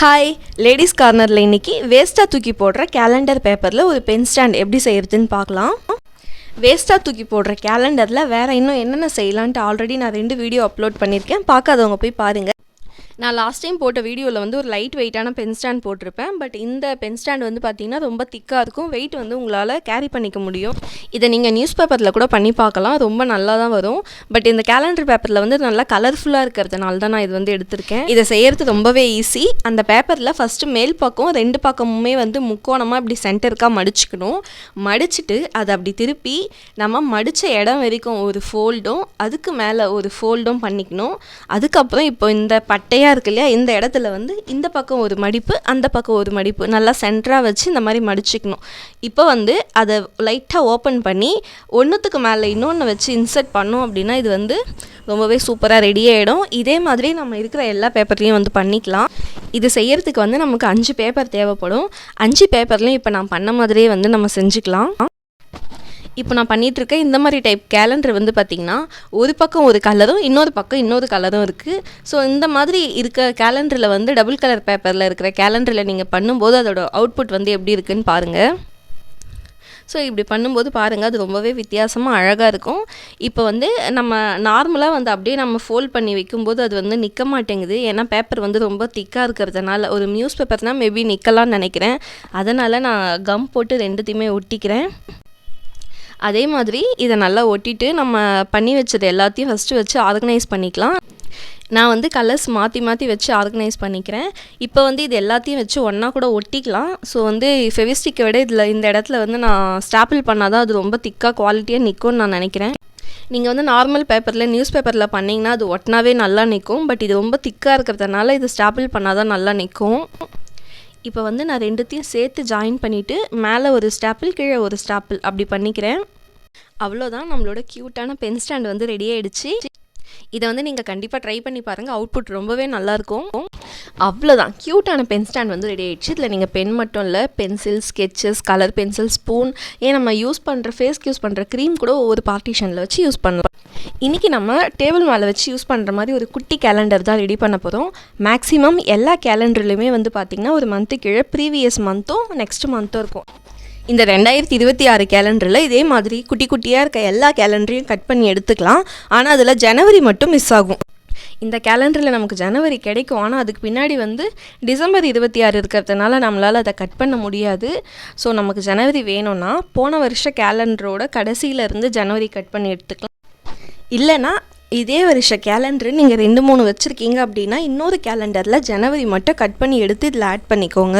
Hi ladies கார்னரில் இன்றைக்கி வேஸ்ட்டாக தூக்கி போடுற கேலண்டர் பேப்பரில் ஒரு பென் ஸ்டாண்ட் எப்படி செய்கிறதுன்னு பார்க்கலாம். வேஸ்ட்டாக தூக்கி போடுற கேலண்டரில் வேறு இன்னும் என்னென்ன செய்யலான்ட்டு ஆல்ரெடி நான் 2 வீடியோ அப்லோட் பண்ணியிருக்கேன். பார்க்காதவங்க போய் பாருங்கள். நான் லாஸ்ட் டைம் போட்ட வீடியோவில் வந்து ஒரு லைட் வெயிட்டான பென் ஸ்டாண்ட் போட்டிருப்பேன். பட் இந்த பென் ஸ்டாண்ட் வந்து பார்த்திங்கன்னா ரொம்ப திக்காக இருக்கும். வெயிட் வந்து உங்களால் கேரி பண்ணிக்க முடியும். இதை நீங்கள் நியூஸ் பேப்பரில் கூட பண்ணி பார்க்கலாம், ரொம்ப நல்லா தான் வரும். பட் இந்த கேலண்டர் பேப்பரில் வந்து நல்லா கலர்ஃபுல்லாக இருக்கிறதுனால தான் நான் இது வந்து எடுத்திருக்கேன். இதை செய்கிறது ரொம்பவே ஈஸி. அந்த பேப்பரில் ஃபஸ்ட்டு மேல் பக்கம் 2 பக்கமுமே வந்து முக்கோணமாக இப்படி சென்டருக்காக மடிச்சுக்கணும். மடிச்சுட்டு அதை அப்படி திருப்பி நம்ம மடித்த இடம் வரைக்கும் ஒரு ஃபோல்டும் அதுக்கு மேலே ஒரு ஃபோல்டும் பண்ணிக்கணும். அதுக்கப்புறம் இப்போ இந்த பட்டையாக இருக்கு இல்லையா, இந்த இடத்துல வந்து இந்த பக்கம் ஒரு மடிப்பு அந்த பக்கம் ஒரு மடிப்பு நல்லா சென்டராக வச்சு இந்த மாதிரி மடிச்சுக்கணும். இப்போ வந்து அதை லைட்டாக ஓப்பன் பண்ணி ஒன்றுத்துக்கு மேலே இன்னொன்று வச்சு இன்சர்ட் பண்ணோம் அப்படின்னா இது வந்து ரொம்பவே சூப்பராக ரெடி ஆகிடும். இதே மாதிரி நம்ம இருக்கிற எல்லா பேப்பர்லேயும் வந்து பண்ணிக்கலாம். இது செய்கிறதுக்கு வந்து நமக்கு 5 பேப்பர் தேவைப்படும். 5 பேப்பர்லேயும் இப்போ நான் பண்ண மாதிரியே வந்து நம்ம செஞ்சுக்கலாம். இப்போ நான் பண்ணிகிட்ருக்க இந்த மாதிரி டைப் கேலண்டர் வந்து பார்த்திங்கன்னா ஒரு பக்கம் ஒரு கலரும் இன்னொரு பக்கம் இன்னொரு கலரும் இருக்குது. ஸோ இந்த மாதிரி இருக்க கேலண்டரில் வந்து டபுள் கலர் பேப்பரில் இருக்கிற கேலண்டரில் நீங்கள் பண்ணும்போது அதோட அவுட்புட் வந்து எப்படி இருக்குன்னு பாருங்கள். ஸோ இப்படி பண்ணும்போது பாருங்கள், அது ரொம்பவே வித்தியாசமாக அழகாக இருக்கும். இப்போ வந்து நம்ம நார்மலாக வந்து அப்படியே நம்ம ஃபோல்ட் பண்ணி வைக்கும்போது அது வந்து நிற்க மாட்டேங்குது. ஏன்னா பேப்பர் வந்து ரொம்ப திக்காக இருக்கிறதுனால. ஒரு நியூஸ் பேப்பர்னால் மேபி நிற்கலான்னு நினைக்கிறேன். அதனால் நான் கம் போட்டு 2த்தையுமே ஒட்டிக்கிறேன். அதே மாதிரி இதை நல்லா ஒட்டிட்டு நம்ம பண்ணி வச்சது எல்லாத்தையும் ஃபஸ்ட்டு வச்சு ஆர்கனைஸ் பண்ணிக்கலாம். நான் வந்து கலர்ஸ் மாற்றி மாற்றி வச்சு ஆர்கனைஸ் பண்ணிக்கிறேன். இப்போ வந்து இது எல்லாத்தையும் வச்சு ஒன்றா கூட ஒட்டிக்கலாம். ஸோ வந்து ஃபெவிஸ்டிக்கை விட இந்த இடத்துல வந்து நான் ஸ்டாப்பிள் பண்ணால் தான் அது ரொம்ப திக்காக குவாலிட்டியாக நிற்கும்னு நான் நினைக்கிறேன். நீங்கள் வந்து நார்மல் பேப்பரில் நியூஸ் பேப்பரில் பண்ணிங்கன்னா அது ஒட்டினாவே நல்லா நிற்கும். பட் இது ரொம்ப திக்காக இருக்கிறதுனால இது ஸ்டாப்பிள் பண்ணால் தான் நல்லா நிற்கும். இப்போ வந்து நான் 2த்தையும் சேர்த்து ஜாயின் பண்ணிவிட்டு மேலே ஒரு ஸ்டாப்பிள் கீழே ஒரு ஸ்டாப்பிள் அப்படி பண்ணிக்கிறேன். அவ்வளோதான், நம்மளோட க்யூட்டான பென் ஸ்டாண்ட் வந்து ரெடி ஆகிடுச்சு. இதை வந்து நீங்கள் கண்டிப்பாக ட்ரை பண்ணி பாருங்கள், அவுட்புட் ரொம்பவே நல்லாயிருக்கும். அவ்வளோதான், க்யூட்டான பென் ஸ்டாண்ட் வந்து ரெடி ஆகிடுச்சு. இதில் நீங்கள் பென் மட்டும் இல்லை, pencil, sketches, colour pencil, spoon, ஏன் நம்ம யூஸ் பண்ணுற ஃபேஸ்க்கு யூஸ் பண்ணுற க்ரீம் கூட ஒவ்வொரு பார்ட்டிஷனில் வச்சு யூஸ் பண்ணலாம். இன்றைக்கி நம்ம டேபிள் மேலே வச்சு யூஸ் பண்ணுற மாதிரி ஒரு குட்டி கேலண்டர் தான் ரெடி பண்ண போகிறோம். மேக்ஸிமம் எல்லா கேலண்டர்லையுமே வந்து பார்த்திங்கன்னா ஒரு மந்த்து கீழே ப்ரீவியஸ் மந்த்தும் நெக்ஸ்ட் மந்த்தும் இருக்கும். இந்த 2026 கேலண்டரில் இதே மாதிரி குட்டி குட்டியாக இருக்க எல்லா கேலண்டரையும் கட் பண்ணி எடுத்துக்கலாம். ஆனால் அதில் ஜனவரி மட்டும் மிஸ் ஆகும். இந்த கேலண்டரில் நமக்கு ஜனவரி கிடைக்கும், ஆனால் அதுக்கு பின்னாடி வந்து டிசம்பர் 26 இருக்கிறதுனால நம்மளால் அதை கட் பண்ண முடியாது. ஸோ நமக்கு ஜனவரி வேணும்னா போன வருஷ கேலண்டரோட கடைசியிலேருந்து ஜனவரி கட் பண்ணி எடுத்துக்கலாம். இல்லைனா இதே வருஷ கேலண்டரு நீங்கள் 2-3 வச்சுருக்கீங்க அப்படின்னா இன்னொரு கேலண்டரில் ஜனவரி மட்டும் கட் பண்ணி எடுத்து இதில் ஆட் பண்ணிக்கோங்க.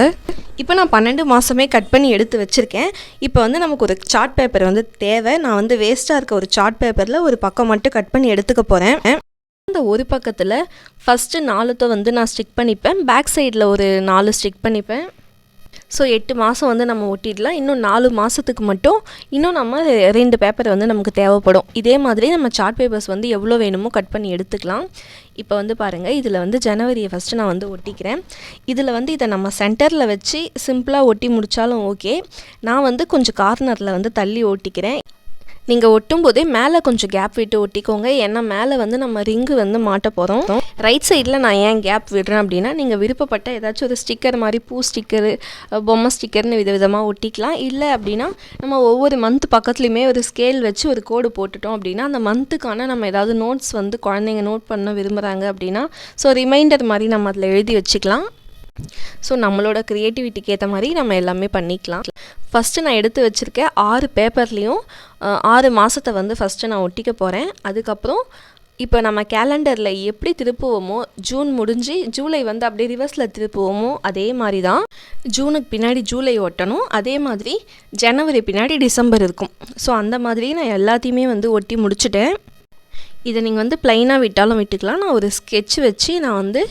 இப்போ நான் 12 மாதமே கட் பண்ணி எடுத்து வச்சுருக்கேன். இப்போ வந்து நமக்கு ஒரு சார்ட் பேப்பர் வந்து தேவை. நான் வந்து வேஸ்ட்டாக இருக்க ஒரு சார்ட் பேப்பரில் ஒரு பக்கம் மட்டும் கட் பண்ணி எடுத்துக்க போகிறேன். அந்த ஒரு பக்கத்தில் ஃபஸ்ட்டு 4 வந்து நான் ஸ்டிக் பண்ணிப்பேன். பேக் சைடில் ஒரு 4 ஸ்டிக் பண்ணிப்பேன். ஸோ 8 மாதம் வந்து நம்ம ஒட்டிடலாம். இன்னும் 4 மாதத்துக்கு மட்டும் இன்னும் நம்ம 2 பேப்பர் வந்து நமக்கு தேவைப்படும். இதே மாதிரி நம்ம சார்ட் பேப்பர்ஸ் வந்து எவ்வளோ வேணுமோ கட் பண்ணி எடுத்துக்கலாம். இப்போ வந்து பாருங்கள், இதில் வந்து ஜனவரியை ஃபஸ்ட்டு நான் வந்து ஒட்டிக்கிறேன். இதில் வந்து இதை நம்ம சென்டரில் வச்சு சிம்பிளாக ஒட்டி முடித்தாலும் ஓகே. நான் வந்து கொஞ்சம் கார்னரில் வந்து தள்ளி ஒட்டிக்கிறேன். நீங்கள் ஒட்டும் போதே மேலே கொஞ்சம் கேப் விட்டு ஒட்டிக்கோங்க. ஏன்னா மேலே வந்து நம்ம ரிங்கு வந்து மாட்ட போகிறோம். ரைட் சைடில் நான் ஏன் கேப் விடுறேன் அப்படின்னா, நீங்கள் விருப்பப்பட்ட ஏதாச்சும் ஒரு ஸ்டிக்கர் மாதிரி பூ ஸ்டிக்கரு, பொம்மை ஸ்டிக்கர்னு விதவிதமாக ஒட்டிக்கலாம். இல்லை அப்படின்னா நம்ம ஒவ்வொரு மந்த் பக்கத்துலேயுமே ஒரு ஸ்கேல் வச்சு ஒரு கோடு போட்டுட்டோம் அப்படின்னா அந்த மந்த்துக்கான நம்ம ஏதாவது நோட்ஸ் வந்து குழந்தைங்க நோட் பண்ண விரும்புகிறாங்க அப்படின்னா ஸோ ரிமைண்டர் மாதிரி நம்ம அதில் எழுதி வச்சுக்கலாம். ஸோ நம்மளோட க்ரியேட்டிவிட்டிக்கு ஏற்ற மாதிரி நம்ம எல்லாமே பண்ணிக்கலாம். ஃபஸ்ட்டு நான் எடுத்து வச்சுருக்கேன் 6 பேப்பர்லேயும் 6 மாதத்தை வந்து ஃபஸ்ட்டு நான் ஒட்டிக்க போகிறேன். அதுக்கப்புறம் இப்போ நம்ம கேலண்டரில் எப்படி திருப்புவோமோ, ஜூன் முடிஞ்சு ஜூலை வந்து அப்படியே ரிவர்ஸில் திருப்புவோமோ அதே மாதிரி தான் ஜூனுக்கு பின்னாடி ஜூலை ஒட்டணும். அதே மாதிரி ஜனவரி பின்னாடி டிசம்பர் இருக்கும். ஸோ அந்த மாதிரி நான் எல்லாத்தையுமே வந்து ஒட்டி முடிச்சுட்டேன். இதை நீங்கள் வந்து ப்ளைனாக விட்டாலும் விட்டுக்கலாம். நான் ஒரு ஸ்கெட்ச் வச்சு நான் வந்து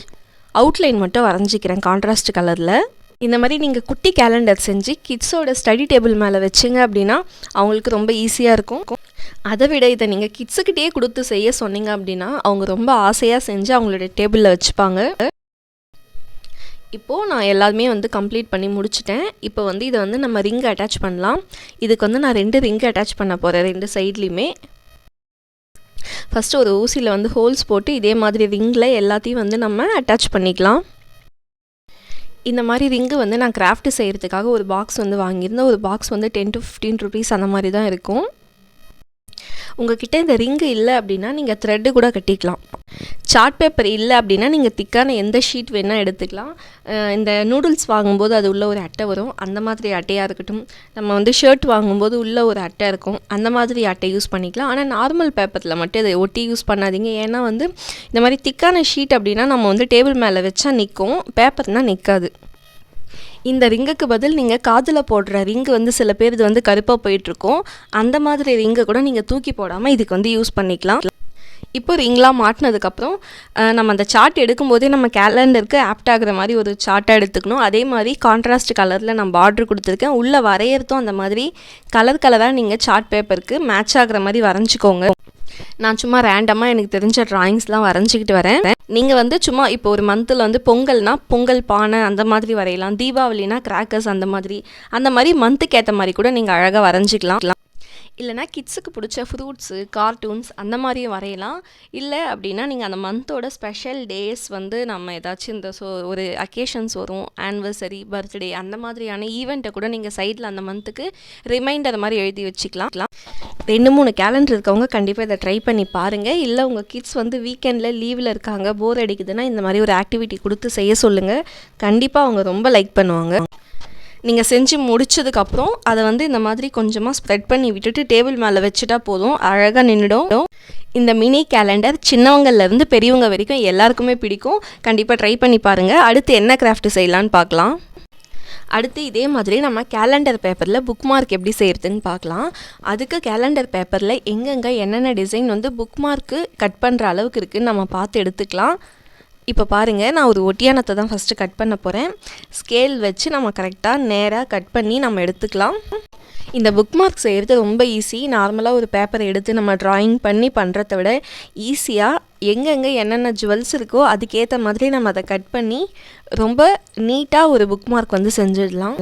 அவுட்லைன் மட்டும் வரைஞ்சிக்கிறேன் கான்ட்ராஸ்ட் கலரில். இந்த மாதிரி நீங்கள் குட்டி கேலண்டர் செஞ்சு கிட்ஸோட ஸ்டடி டேபிள் மேலே வச்சிங்க அப்படின்னா அவங்களுக்கு ரொம்ப ஈஸியாக இருக்கும். அதை விட இதை நீங்கள் கிட்ஸுக்கிட்டே கொடுத்து செய்ய சொன்னீங்க அப்படின்னா அவங்க ரொம்ப ஆசையாக செஞ்சு அவங்களோட டேபிளில் வச்சுப்பாங்க. இப்போது நான் எல்லாருமே வந்து கம்ப்ளீட் பண்ணி முடிச்சிட்டேன். இப்போ வந்து இதை வந்து நம்ம ரிங் அட்டாச் பண்ணலாம். இதுக்கு வந்து நான் 2 ரிங் அட்டாச் பண்ண போகிறேன் 2 சைட்லேயுமே. ஃபஸ்ட்டு ஒரு ஊசியில் வந்து ஹோல்ஸ் போட்டு இதே மாதிரி ரிங்கில் எல்லாத்தையும் வந்து நம்ம அட்டாச் பண்ணிக்கலாம். இந்த மாதிரி ரிங்கு வந்து நான் கிராஃப்ட் செய்கிறதுக்காக ஒரு பாக்ஸ் வந்து வாங்கியிருந்தேன். ஒரு பாக்ஸ் வந்து 10 to 15 rupees அந்த மாதிரி தான் இருக்கும். உங்கள்கிட்ட இந்த ரிங்கு இல்லை அப்படின்னா நீங்கள் த்ரெட்டு கூட கட்டிக்கலாம். சார்ட் பேப்பர் இல்லை அப்படின்னா நீங்கள் திக்கான எந்த ஷீட் வேணால் எடுத்துக்கலாம். இந்த நூடுல்ஸ் வாங்கும்போது அது உள்ள ஒரு அட்டை வரும், அந்த மாதிரி அட்டையாக இருக்கட்டும். நம்ம வந்து ஷர்ட் வாங்கும்போது உள்ளே ஒரு அட்டை இருக்கும், அந்த மாதிரி அட்டை யூஸ் பண்ணிக்கலாம். ஆனால் நார்மல் பேப்பரில் மட்டும் இதை ஒட்டி யூஸ் பண்ணாதீங்க. ஏன்னா வந்து இந்த மாதிரி திக்கான ஷீட் அப்படின்னா நம்ம வந்து டேபிள் மேலே வச்சா நிற்கும், பேப்பர்னால் நிற்காது. இந்த ரிங்குக்கு பதில் நீங்கள் காதில் போடுற ரிங்கு வந்து சில பேர் இது வந்து கருப்பாக போயிட்டுருக்கோம், அந்த மாதிரி ரிங்கை கூட நீங்கள் தூக்கி போடாமல் இதுக்கு வந்து யூஸ் பண்ணிக்கலாம். இப்போ ரிங்லாம் மாட்டினதுக்கப்புறம் நம்ம அந்த சார்ட் எடுக்கும்போதே நம்ம கேலண்டருக்கு ஆப்ட் ஆகிற மாதிரி ஒரு சார்ட்டாக எடுத்துக்கணும். அதே மாதிரி கான்ட்ராஸ்ட் கலரில் நான் பார்டர் கொடுத்துருக்கேன். உள்ளே வரையறதும் அந்த மாதிரி கலராக நீங்கள் சார்ட் பேப்பருக்கு மேட்ச் ஆகிற மாதிரி வரைஞ்சிக்கோங்க. நான் சும்மா ரேண்டமாக எனக்கு தெரிஞ்ச ட்ராயிங்ஸ்லாம் வரைஞ்சிக்கிட்டு வரேன். நீங்கள் வந்து சும்மா இப்போ ஒரு மந்தில் வந்து பொங்கல்னா பொங்கல் பானை அந்த மாதிரி வரையலாம், தீபாவளினா கிராக்கர்ஸ் அந்த மாதிரி மந்த்துக்கு ஏற்ற மாதிரி கூட நீங்கள் அழகாக வரைஞ்சிக்கலாம். இல்லைனா கிட்ஸுக்கு பிடிச்ச ஃப்ரூட்ஸு, கார்ட்டூன்ஸ் அந்த மாதிரியும் வரையலாம். இல்லை அப்படின்னா நீங்கள் அந்த மந்தோட ஸ்பெஷல் டேஸ் வந்து நம்ம ஏதாச்சும் இந்த ஒரு அக்கேஷன்ஸ் வரும், ஆனிவர்சரி, பர்த்டே அந்த மாதிரியான ஈவெண்ட்டை கூட நீங்கள் சைடில் அந்த மந்த்துக்கு ரிமைண்டர் மாதிரி எழுதி வச்சுக்கலாம். 2-3 கேலண்டர் இருக்கவங்க கண்டிப்பாக இதை ட்ரை பண்ணி பாருங்கள். இல்லை உங்கள் கிட்ஸ் வந்து வீக்கெண்டில் லீவில் இருக்காங்க, போர் அடிக்குதுன்னா இந்த மாதிரி ஒரு ஆக்டிவிட்டி கொடுத்து செய்ய சொல்லுங்கள். கண்டிப்பாக அவங்க ரொம்ப லைக் பண்ணுவாங்க. நீங்கள் செஞ்சு முடிச்சதுக்கப்புறம் அதை வந்து இந்த மாதிரி கொஞ்சமாக ஸ்ப்ரெட் பண்ணி விட்டுட்டு டேபிள் மேலே வச்சுட்டா போதும், அழகாக நின்றுடும். இந்த மினி கேலண்டர் சின்னவங்கள்லேருந்து பெரியவங்க வரைக்கும் எல்லாருக்குமே பிடிக்கும். கண்டிப்பாக ட்ரை பண்ணி பாருங்கள். அடுத்து என்ன கிராஃப்ட் செய்யலான்னு பார்க்கலாம். அடுத்து இதே மாதிரி நம்ம கேலண்டர் பேப்பரில் புக் மார்க் எப்படி செய்கிறதுன்னு பார்க்கலாம். அதுக்கு கேலண்டர் பேப்பரில் எங்கெங்கே என்னென்ன டிசைன் வந்து புக் மார்க்கு கட் பண்ணுற அளவுக்கு இருக்குதுன்னு நம்ம பார்த்து எடுத்துக்கலாம். இப்போ பாருங்கள், நான் ஒரு ஒட்டியானத்தை தான் ஃபஸ்ட்டு கட் பண்ண போகிறேன். ஸ்கேல் வச்சு நம்ம கரெக்டாக நேராக கட் பண்ணி நம்ம எடுத்துக்கலாம். இந்த புக் மார்க் செய்கிறது ரொம்ப ஈஸி. நார்மலாக ஒரு பேப்பரை எடுத்து நம்ம ட்ராயிங் பண்ணி பண்ணுறத விட ஈஸியாக எங்கெங்கே என்னென்ன ஜுவல்ஸ் இருக்கோ அதுக்கேற்ற மாதிரி நம்ம அதை கட் பண்ணி ரொம்ப நீட்டாக ஒரு புக் மார்க் வந்து செஞ்சிடலாம்.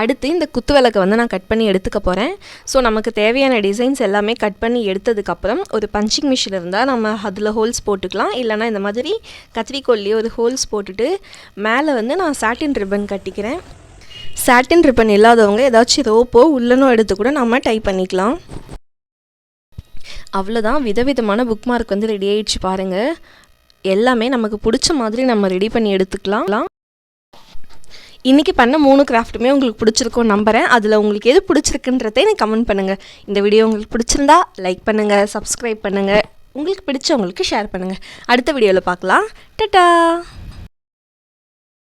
அடுத்து இந்த குத்து விளக்கை வந்து நான் கட் பண்ணி எடுத்துக்க போகிறேன். ஸோ நமக்கு தேவையான டிசைன்ஸ் எல்லாமே கட் பண்ணி எடுத்ததுக்கப்புறம் ஒரு பஞ்சிங் மிஷின் இருந்தால் நம்ம அதில் ஹோல்ஸ் போட்டுக்கலாம். இல்லைனா இந்த மாதிரி கத்திரிக்கோல்லையே ஒரு ஹோல்ஸ் போட்டுட்டு மேலே வந்து நான் சாட்டின் ரிப்பன் கட்டிக்கிறேன். சாட்டின் ரிப்பன் இல்லாதவங்க ஏதாச்சும் ரோப்போ உள்ளனோ எடுத்து கூட நம்ம டை பண்ணிக்கலாம். அவ்வளோதான், விதவிதமான புக் மார்க் வந்து ரெடி ஆகிடுச்சு பாருங்கள். எல்லாமே நமக்கு பிடிச்ச மாதிரி நம்ம ரெடி பண்ணி எடுத்துக்கலாம். இன்றைக்கி பண்ண 3 கிராஃப்ட்டுமே உங்களுக்கு பிடிச்சிருக்கும் நம்புகிறேன். அதில் உங்களுக்கு எது பிடிச்சிருக்குன்றதை எனக்கு கமெண்ட் பண்ணுங்கள். இந்த வீடியோ உங்களுக்கு பிடிச்சிருந்தா லைக் பண்ணுங்கள், சப்ஸ்கிரைப் பண்ணுங்கள், உங்களுக்கு பிடிச்சவங்களுக்கு ஷேர் பண்ணுங்கள். அடுத்த வீடியோவில் பார்க்கலாம். டட்டா.